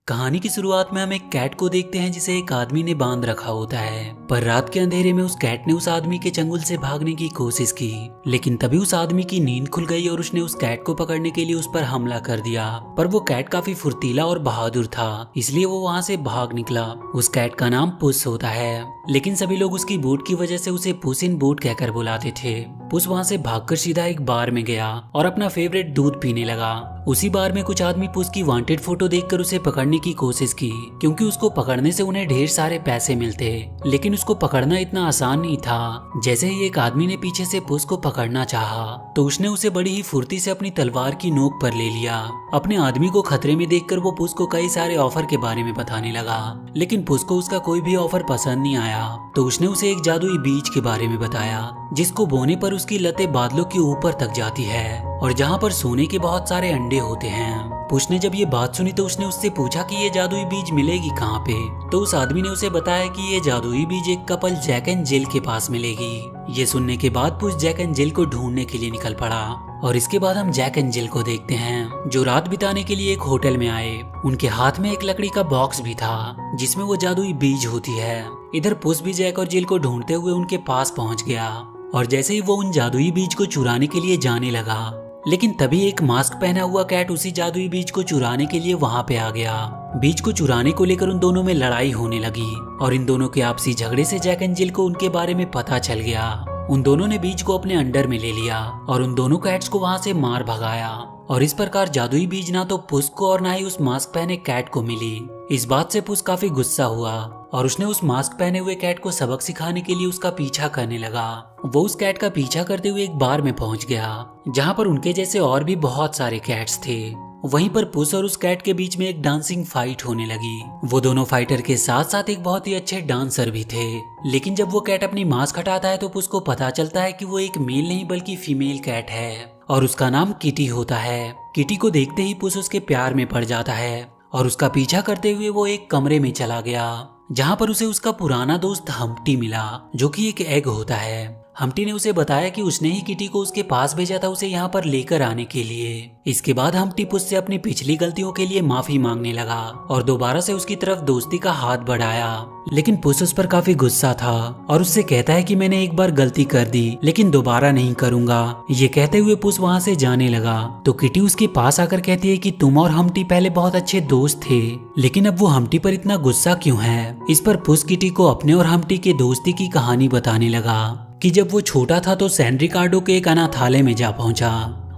कहानी की शुरुआत में हम एक कैट को देखते हैं जिसे एक आदमी ने बांध रखा होता है। पर रात के अंधेरे में उस कैट ने उस आदमी के चंगुल से भागने की कोशिश की, लेकिन तभी उस आदमी की नींद खुल गई और उसने उस कैट को पकड़ने के लिए उस पर हमला कर दिया। पर वो कैट काफी फुर्तीला और बहादुर था, इसलिए वो वहाँ से भाग निकला। उस कैट का नाम पुस होता है, लेकिन सभी लोग उसकी बूट की वजह से उसे पुस इन बूट कहकर बुलाते थे। पुस वहाँ से भागकर सीधा एक बार में गया और अपना फेवरेट दूध पीने लगा। उसी बार में कुछ आदमी पुस की वांटेड फोटो देखकर उसे पकड़ने की कोशिश की, क्योंकि उसको पकड़ने से उन्हें ढेर सारे पैसे मिलते। लेकिन उसको पकड़ना इतना आसान नहीं था। जैसे ही एक आदमी ने पीछे से पुस को पकड़ना चाहा, तो उसने उसे बड़ी ही फुर्ती से अपनी तलवार की नोक पर ले लिया। अपने आदमी को खतरे में देखकर वो पुस को कई सारे ऑफर के बारे में बताने लगा, लेकिन पुस को उसका कोई भी ऑफर पसंद नहीं आया। तो उसने उसे एक जादुई बीज के बारे में बताया, जिसको बोने पर उसकी लतें बादलों के ऊपर तक जाती है और जहाँ पर सोने के बहुत सारे अंडे होते हैं। पुस ने जब ये बात सुनी तो उसने उससे पूछा कि ये जादुई बीज मिलेगी कहाँ पे। तो उस आदमी ने उसे बताया कि ये जादुई बीज एक कपल जैक एंड जिल के पास मिलेगी। ये सुनने के बाद पुस जैक एंड जिल को ढूंढने के लिए निकल पड़ा। और इसके बाद हम जैक एंड जिल को देखते हैं, जो रात बिताने के लिए एक होटल में आए। उनके हाथ में एक लकड़ी का बॉक्स भी था, जिसमें वो जादुई बीज होती है। इधर पुस भी जैक और जिल को ढूंढते हुए उनके पास पहुंच गया, और जैसे ही वो उन जादुई बीज को चुराने के लिए जाने लगा, लेकिन तभी एक मास्क पहना हुआ कैट उसी जादुई बीज को चुराने के लिए वहां पे आ गया। बीज को चुराने को लेकर उन दोनों में लड़ाई होने लगी, और इन दोनों के आपसी झगड़े से जैक एंड जिल को उनके बारे में पता चल गया। उन दोनों ने बीज को अपने अंडर में ले लिया और उन दोनों कैट्स को वहां से मार भगाया। और इस प्रकार जादुई बीज ना तो पुस को और ना ही उस मास्क पहने कैट को मिली। इस बात से पुस काफी गुस्सा हुआ और उसने उस मास्क पहने हुए कैट को सबक सिखाने के लिए उसका पीछा करने लगा। वो उस कैट का पीछा करते हुए एक बार में पहुंच गया, जहां पर उनके जैसे और भी बहुत सारे कैट्स थे। वहीं पर पुस और उस कैट के बीच में एक डांसिंग फाइट होने लगी। वो दोनों फाइटर के साथ साथ एक बहुत ही अच्छे डांसर भी थे। लेकिन जब वो कैट अपनी मास्क हटाता है तो पुस को पता चलता है कि वो एक मेल नहीं बल्कि फीमेल कैट है, और उसका नाम किटी होता है। किटी को देखते ही पुस उसके प्यार में पड़ जाता है और उसका पीछा करते हुए वो एक कमरे में चला गया, जहाँ पर उसे उसका पुराना दोस्त हम्प्टी मिला, जो कि एक एग होता है। हम्प्टी ने उसे बताया कि उसने ही किटी को उसके पास भेजा था उसे यहाँ पर लेकर आने के लिए। इसके बाद हम्प्टी पुस से अपनी पिछली गलतियों के लिए माफी मांगने लगा और दोबारा से उसकी तरफ दोस्ती का हाथ बढ़ाया। लेकिन पुस उस पर काफी गुस्सा था और उससे कहता है कि मैंने एक बार गलती कर दी, लेकिन दोबारा नहीं करूंगा। ये कहते हुए पुस वहाँ से जाने लगा तो किटी उसके पास आकर कहती है कि तुम और हम्प्टी पहले बहुत अच्छे दोस्त थे, लेकिन अब वो हम्प्टी पर इतना गुस्सा क्यों है। इस पर पुस किटी को अपने और हम्प्टी के दोस्ती की कहानी बताने लगा कि जब वो छोटा था तो सैन रिकार्डो के एक अनाथालय में जा पहुंचा,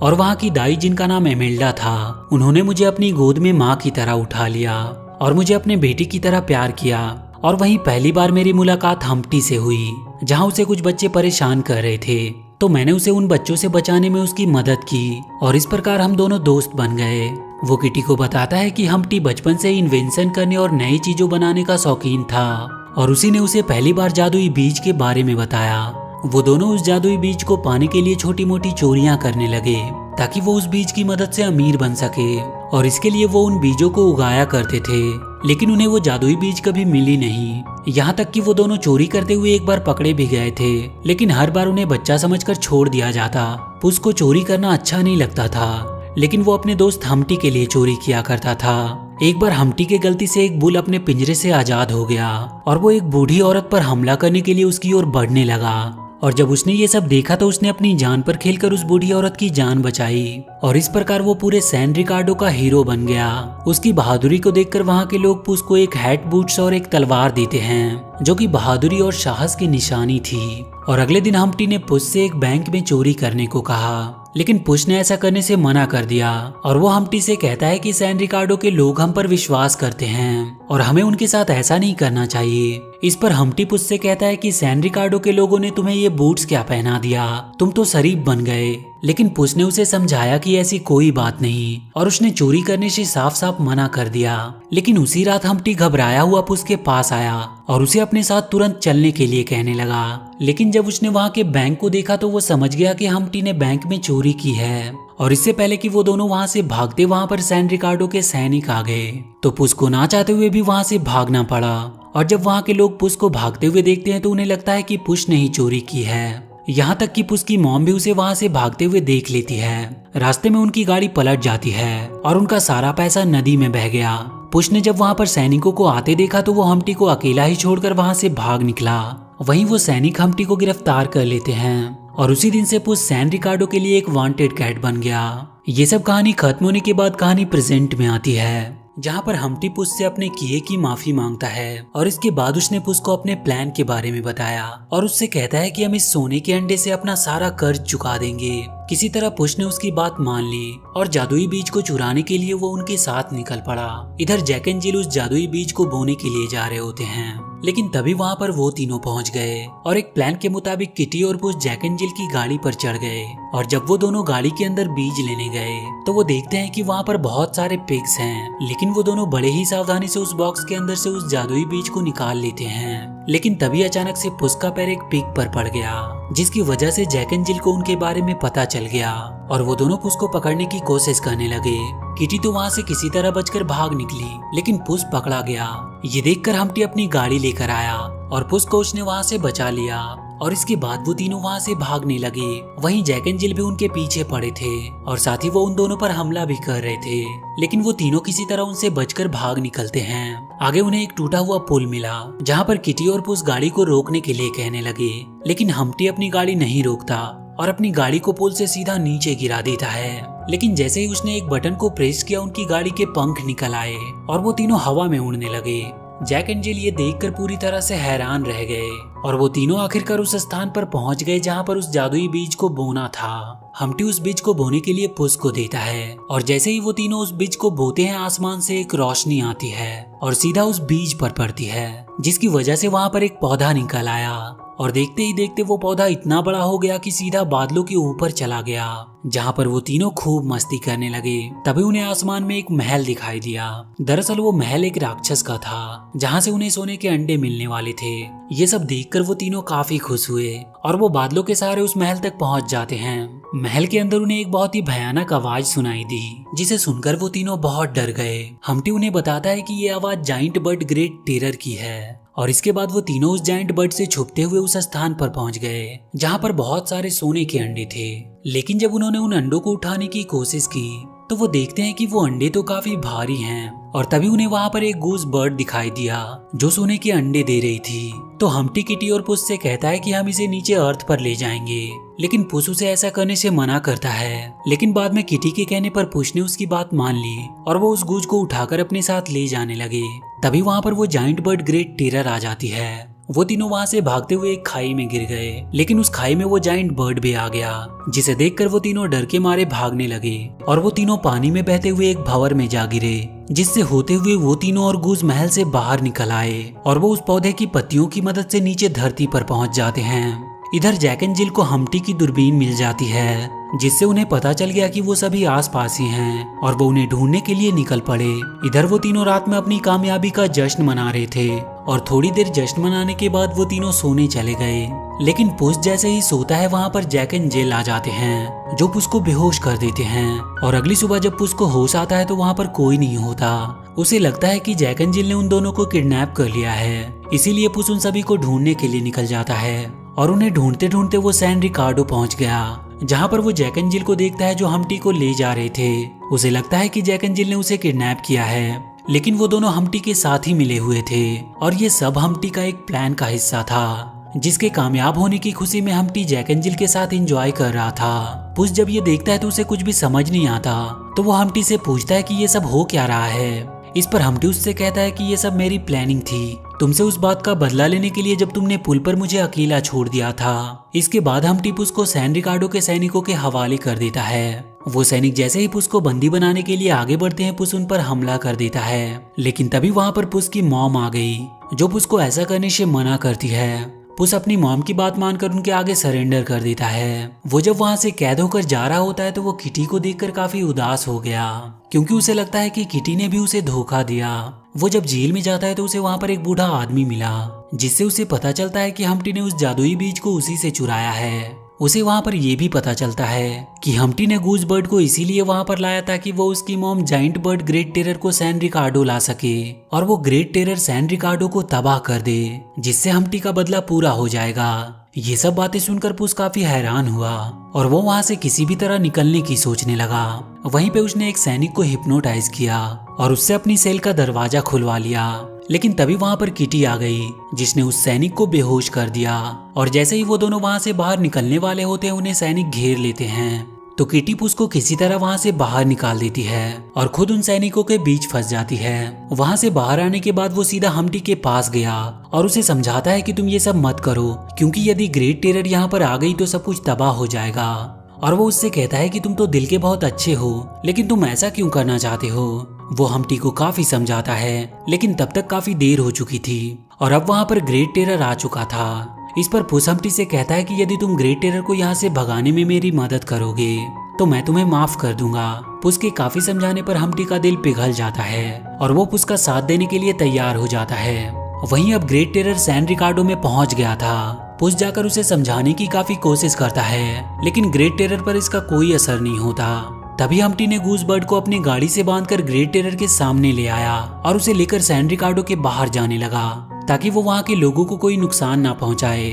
और वहाँ की दाई जिनका नाम एमेल्डा था, उन्होंने मुझे अपनी गोद में माँ की तरह उठा लिया और मुझे अपने बेटी की तरह प्यार किया। और वहीं पहली बार मेरी मुलाकात हम्प्टी से हुई, जहाँ उसे कुछ बच्चे परेशान कर रहे थे, तो मैंने उसे उन बच्चों से बचाने में उसकी मदद की और इस प्रकार हम दोनों दोस्त बन गए। वो किटी को बताता है कि हम्प्टी बचपन से ही इन्वेंशन करने और नई चीजों बनाने का शौकीन था, और उसी ने उसे पहली बार जादुई बीज के बारे में बताया। वो दोनों उस जादुई बीज को पाने के लिए छोटी मोटी चोरियां करने लगे, ताकि वो उस बीज की मदद से अमीर बन सके। और इसके लिए वो उन बीजों को उगाया करते थे, लेकिन उन्हें वो जादुई बीज कभी मिली नहीं। यहाँ तक कि वो दोनों चोरी करते हुए एक बार पकड़े भी गए थे, लेकिन हर बार उन्हें बच्चा समझकर छोड़ दिया जाता। पुस को चोरी करना अच्छा नहीं लगता था, लेकिन वो अपने दोस्त हम्प्टी के लिए चोरी किया करता था। एक बार हम्प्टी के गलती से एक बुल अपने पिंजरे से आजाद हो गया और वो एक बूढ़ी औरत पर हमला करने के लिए उसकी ओर बढ़ने लगा। और जब उसने ये सब देखा तो उसने अपनी जान पर खेलकर उस बूढ़ी औरत की जान बचाई, और इस प्रकार वो पूरे सैन रिकार्डो का हीरो बन गया। उसकी बहादुरी को देखकर वहाँ के लोग पुस को एक हैट, बूट्स और एक तलवार देते हैं, जो कि बहादुरी और साहस की निशानी थी। और अगले दिन हम्प्टी ने पुस से एक बैंक में चोरी करने को कहा, लेकिन पुस ने ऐसा करने से मना कर दिया। और वो हम्प्टी से कहता है कि सैन रिकार्डो के लोग हम पर विश्वास करते हैं और हमें उनके साथ ऐसा नहीं करना चाहिए। इस पर हम्प्टी पुस से कहता है कि सैन रिकार्डो के लोगों ने तुम्हें ये बूट्स क्या पहना दिया, तुम तो शरीफ बन गए। लेकिन पुस ने उसे समझाया कि ऐसी कोई बात नहीं, और उसने चोरी करने से साफ साफ मना कर दिया। लेकिन उसी रात हम्प्टी घबराया हुआ पुस के पास आया और उसे अपने साथ तुरंत चलने के लिए कहने लगा। लेकिन जब उसने वहाँ के बैंक को देखा तो वो समझ गया कि हम्प्टी ने बैंक में चोरी की है, और इससे पहले कि वो दोनों वहाँ से भागते वहाँ पर सैन रिकार्डो के सैनिक आ गए, तो पुस को ना चाहते हुए भी वहाँ से भागना पड़ा। और जब वहाँ के लोग पुस को भागते हुए देखते हैं तो उन्हें लगता है कि पुस ने ही चोरी की है। यहाँ तक कि पुस की मॉम भी उसे वहाँ से भागते हुए देख लेती है। रास्ते में उनकी गाड़ी पलट जाती है और उनका सारा पैसा नदी में बह गया। पुस ने जब वहाँ पर सैनिकों को आते देखा तो वो हम्टी को अकेला ही छोड़कर वहाँ से भाग निकला। वहीं वो सैनिक हम्टी को गिरफ्तार कर लेते हैं और उसी दिन से पुस सैन रिकार्डो के लिए एक वांटेड कैट बन गया। ये सब कहानी खत्म होने के बाद कहानी प्रेजेंट में आती है, जहाँ पर हम्टी पुस से अपने किए की माफी मांगता है और इसके बाद उसने पुस को अपने प्लान के बारे में बताया और उससे कहता है कि हम इस सोने के अंडे से अपना सारा कर्ज चुका देंगे। किसी तरह पुस ने उसकी बात मान ली और जादुई बीज को चुराने के लिए वो उनके साथ निकल पड़ा। इधर जैक एंड जिल उस जादुई बीज को बोने के लिए जा रहे होते हैं, लेकिन तभी वहाँ पर वो तीनों पहुँच गए और एक प्लान के मुताबिक किटी और पुस जैक एंड जिल की गाड़ी पर चढ़ गए। और जब वो दोनों गाड़ी के अंदर बीज लेने गए तो वो देखते हैं कि वहाँ पर बहुत सारे पिग्स हैं, लेकिन वो दोनों बड़े ही सावधानी से उस बॉक्स के अंदर से उस जादुई बीज को निकाल लेते हैं। लेकिन तभी अचानक से पुस का पैर एक पिग पर पड़ गया, जिसकी वजह से जैक एंड जिल को उनके बारे में पता चल गया और वो दोनों पुस को पकड़ने की कोशिश करने लगे। किटी तो वहाँ से किसी तरह बचकर भाग निकली, लेकिन पुस पकड़ा गया। ये देखकर हम्टी अपनी गाड़ी लेकर आया और पुस को उसने वहाँ से बचा लिया और इसके बाद वो तीनों वहाँ से भागने लगे। वहीं जैक एंड जिल भी उनके पीछे पड़े थे और साथ ही वो उन दोनों पर हमला भी कर रहे थे, लेकिन वो तीनों किसी तरह उनसे बचकर भाग निकलते हैं। आगे उन्हें एक टूटा हुआ पुल मिला, जहाँ पर किटी और पुस गाड़ी को रोकने के लिए कहने लगे, लेकिन हम्टी अपनी गाड़ी नहीं रोकता और अपनी गाड़ी को पुल से सीधा नीचे गिरा देता है। लेकिन जैसे ही उसने एक बटन को प्रेस किया, उनकी गाड़ी के पंख निकल आए और वो तीनों हवा में उड़ने लगे। जैक एंड जिल ये देखकर पूरी तरह से हैरान रह गए और वो तीनों आखिरकार उस स्थान पर पहुंच गए जहां पर उस जादुई बीज को बोना था। हम्टी उस बीज को बोने के लिए पुस को देता है और जैसे ही वो तीनों उस बीज को बोते हैं, आसमान से एक रोशनी आती है और सीधा उस बीज पर पड़ती है, जिसकी वजह से वहां पर एक पौधा निकल आया और देखते ही देखते वो पौधा इतना बड़ा हो गया कि सीधा बादलों के ऊपर चला गया, जहाँ पर वो तीनों खूब मस्ती करने लगे। तभी उन्हें आसमान में एक महल दिखाई दिया। दरअसल वो महल एक राक्षस का था, जहाँ से उन्हें सोने के अंडे मिलने वाले थे। ये सब देखकर वो तीनों काफी खुश हुए और वो बादलों के सहारे उस महल तक पहुँच जाते हैं। महल के अंदर उन्हें एक बहुत ही भयानक आवाज सुनाई दी, जिसे सुनकर वो तीनों बहुत डर गए। हम्टी उन्हें बताता है कि ये आवाज जाइंट बर्ड ग्रेट टेरर की है और इसके बाद वो तीनों उस जाइंट बर्ड से छुपते हुए उस स्थान पर पहुंच गए जहां पर बहुत सारे सोने के अंडे थे। लेकिन जब उन्होंने उन अंडों को उठाने की कोशिश की तो वो देखते हैं कि वो अंडे तो काफी भारी हैं और तभी उन्हें वहां पर एक गूस बर्ड दिखाई दिया जो सोने के अंडे दे रही थी। तो हम्टी किटी और पुस से कहता है कि हम इसे नीचे अर्थ पर ले जाएंगे, लेकिन पुस उसे ऐसा करने से मना करता है। लेकिन बाद में किटी के कहने पर पुस ने उसकी बात मान ली और वो उस गूज को उठाकर अपने साथ ले जाने लगे। तभी वहां पर वो जाइंट बर्ड ग्रेट टेरर आ जाती है। वो तीनों वहां से भागते हुए एक खाई में गिर गए, लेकिन उस खाई में वो जाइंट बर्ड भी आ गया, जिसे देखकर वो तीनों डर के मारे भागने लगे और वो तीनों पानी में बहते हुए एक भंवर में जा गिरे, जिससे होते हुए वो तीनों और गूज महल से बाहर निकल आए और वो उस पौधे की पत्तियों की मदद से नीचे धरती पर पहुंच जाते हैं। इधर जैक एंड जिल को हम्टी की दूरबीन मिल जाती है, जिससे उन्हें पता चल गया कि वो सभी आसपास ही हैं और वो उन्हें ढूंढने के लिए निकल पड़े। इधर वो तीनों रात में अपनी कामयाबी का जश्न मना रहे थे और थोड़ी देर जश्न मनाने के बाद वो तीनों सोने चले गए। लेकिन पुस जैसे ही सोता है, वहाँ पर जैक एंड जिल आ जाते हैं जो पुस को बेहोश कर देते हैं और अगली सुबह जब पुस को होश आता है तो वहाँ पर कोई नहीं होता। उसे लगता है कि जैक एंड जिल ने उन दोनों को किडनैप कर लिया है, इसीलिए पुस उन सभी को ढूंढने के लिए निकल जाता है और उन्हें ढूंढते ढूंढते वो सैन रिकार्डो पहुंच गया, जहां पर वो जैक एंड जिल को देखता है जो हम्टी को ले जा रहे थे। उसे लगता है कि जैक एंड जिल ने उसे किडनैप किया है, लेकिन वो दोनों हम्टी के साथ ही मिले हुए थे और ये सब हम्टी का एक प्लान का हिस्सा था, जिसके कामयाब होने की खुशी में हम्टी जैक एंड जिल के साथ एंजॉय कर रहा था। पुस जब ये देखता है तो उसे कुछ भी समझ नहीं आता, तो वो हम्टी से पूछता है कि ये सब हो क्या रहा है। इस पर हम्टी उससे कहता है कि ये सब मेरी प्लानिंग थी, तुमसे उस बात का बदला लेने के लिए जब तुमने पुल पर मुझे अकेला छोड़ दिया था। इसके बाद हम्टी पुस को सैन रिकार्डो के सैनिकों के हवाले कर देता है। वो सैनिक जैसे ही पुस को बंदी बनाने के लिए आगे बढ़ते हैं, पुस उन पर हमला कर देता है। लेकिन तभी वहाँ पर पुस की मॉम आ गई, जो पुस को ऐसा करने से मना करती है। पुस अपनी मॉम की बात मानकर उनके आगे सरेंडर कर देता है। वो जब वहाँ से कैद होकर जा रहा होता है तो वो किटी को देखकर काफी उदास हो गया, क्योंकि उसे लगता है कि किटी ने भी उसे धोखा दिया। वो जब जेल में जाता है तो उसे वहाँ पर एक बूढ़ा आदमी मिला, जिससे उसे पता चलता है कि हम्टी ने उस जादुई बीज को उसी से चुराया है। उसे वहाँ पर यह भी पता चलता है कि हम्टी ने गूज बर्ड को इसीलिए वहाँ पर लाया ताकि वो उसकी mom giant bird great terror को सैन रिकार्डो ला सके और वो ग्रेट टेरर सैन रिकार्डो को तबाह कर दे, जिससे हम्टी का बदला पूरा हो जाएगा। ये सब बातें सुनकर पुस काफी हैरान हुआ और वो वहाँ से किसी भी तरह निकलने की सोचने लगा। वहीं पे उसने एक सैनिक को हिप्नोटाइज किया और उससे अपनी सेल का दरवाजा खुलवा लिया। लेकिन तभी वहाँ पर किटी आ गई जिसने उस सैनिक को बेहोश कर दिया और जैसे ही वो दोनों वहाँ से बाहर निकलने वाले होते हैं उन्हें सैनिक घेर लेते हैं। तो किटी पुस को किसी तरह वहाँ से बाहर निकाल देती है और खुद उन सैनिकों के बीच फंस जाती है। वहाँ से बाहर आने के बाद वो सीधा हम्टी के पास गया और उसे समझाता है कि तुम ये सब मत करो, क्योंकि यदि ग्रेट टेरर यहाँ पर आ गई तो सब कुछ तबाह हो जाएगा। और वो उससे कहता है कि तुम तो दिल के बहुत अच्छे हो, लेकिन तुम ऐसा क्यों करना चाहते हो। वो हम्टी को काफी समझाता है, लेकिन तब तक काफी देर हो चुकी थी और अब वहाँ पर ग्रेट टेरर आ चुका था। इस पर पुस हम्टी से कहता है कि यदि तुम ग्रेट टेरर को यहाँ से भगाने में मेरी मदद करोगे तो मैं तुम्हें माफ कर दूंगा। पुस के काफी समझाने पर हम्टी का दिल पिघल जाता है और वो पुस का साथ देने के लिए तैयार हो जाता है। वहीं अब ग्रेट टेरर सैन रिकार्डो में पहुंच गया था। पुस जाकर उसे समझाने की काफी कोशिश करता है, लेकिन ग्रेट टेरर पर इसका कोई असर नहीं होता। तभी हम्टी ने गूस बर्ड को अपनी गाड़ी से बांधकर ग्रेट टेरर के सामने ले आया और उसे लेकर सैन रिकार्डो के बाहर जाने लगा ताकि वो वहाँ के लोगों को कोई नुकसान ना पहुंचाए।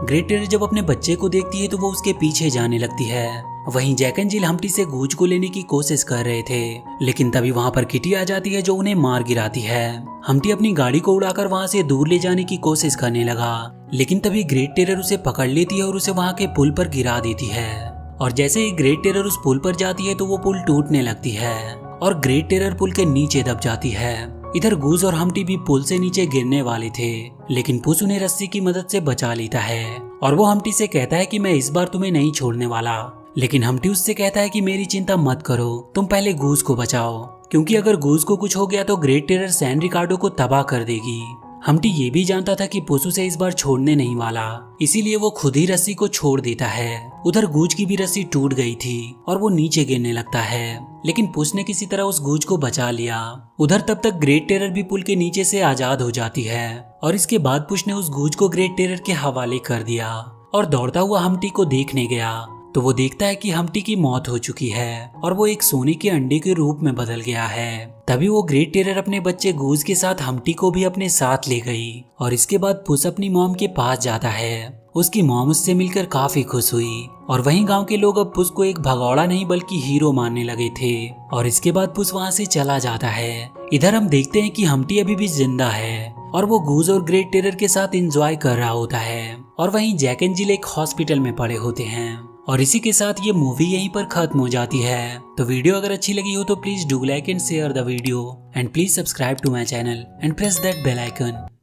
ग्रेट टेरर जब अपने बच्चे को देखती है तो वो उसके पीछे जाने लगती है। वहीं जैक एंड जिल हम्टी से गूज को लेने की कोशिश कर रहे थे, लेकिन तभी वहाँ पर किटी आ जाती है जो उन्हें मार गिराती है। हम्टी अपनी गाड़ी को उड़ाकर वहाँ से दूर ले जाने की कोशिश करने लगा, लेकिन तभी ग्रेट टेरर उसे पकड़ लेती है और उसे वहाँ के पुल पर गिरा देती है। और जैसे ही ग्रेट टेरर उस पुल पर जाती है तो वो पुल टूटने लगती है और ग्रेट टेरर पुल के नीचे दब जाती है। इधर गूज और हम्टी भी पुल से नीचे गिरने वाले थे, लेकिन पुस उन्हें रस्सी की मदद से बचा लेता है और वो हम्टी से कहता है कि मैं इस बार तुम्हें नहीं छोड़ने वाला। लेकिन हम्टी उससे कहता है कि मेरी चिंता मत करो, तुम पहले गूज को बचाओ, क्योंकि अगर गूज को कुछ हो गया तो ग्रेट टेरर सैन रिकार्डो को तबाह कर देगी। हम्टी ये भी जानता था कि पुस उसे इस बार छोड़ने नहीं वाला, इसीलिए वो खुद ही रस्सी को छोड़ देता है। उधर गूज की भी रस्सी टूट गई थी और वो नीचे गिरने लगता है, लेकिन पुस ने किसी तरह उस गूज को बचा लिया। उधर तब तक ग्रेट टेरर भी पुल के नीचे से आजाद हो जाती है और इसके बाद पुस ने उस गूज को ग्रेट टेरर के हवाले कर दिया और दौड़ता हुआ हम्टी को देखने गया तो वो देखता है कि हम्टी की मौत हो चुकी है और वो एक सोने के अंडे के रूप में बदल गया है। तभी वो ग्रेट टेरर अपने बच्चे गूज के साथ हम्टी को भी अपने साथ ले गई और इसके बाद पुस अपनी मॉम के पास जाता है। उसकी मॉम उससे मिलकर काफी खुश हुई और वहीं गांव के लोग अब पुस को एक भगौड़ा नहीं बल्कि हीरो मानने लगे थे और इसके बाद पुस वहां से चला जाता है। इधर हम देखते हैं कि हम्टी अभी भी जिंदा है और वो गूज और ग्रेट टेरर के साथ एंजॉय कर रहा होता है और वहीं जैक एंड जिल एक हॉस्पिटल में पड़े होते हैं। और इसी के साथ ये मूवी यहीं पर खत्म हो जाती है। तो वीडियो अगर अच्छी लगी हो तो please do like and share the video and please subscribe to my channel and press that bell icon.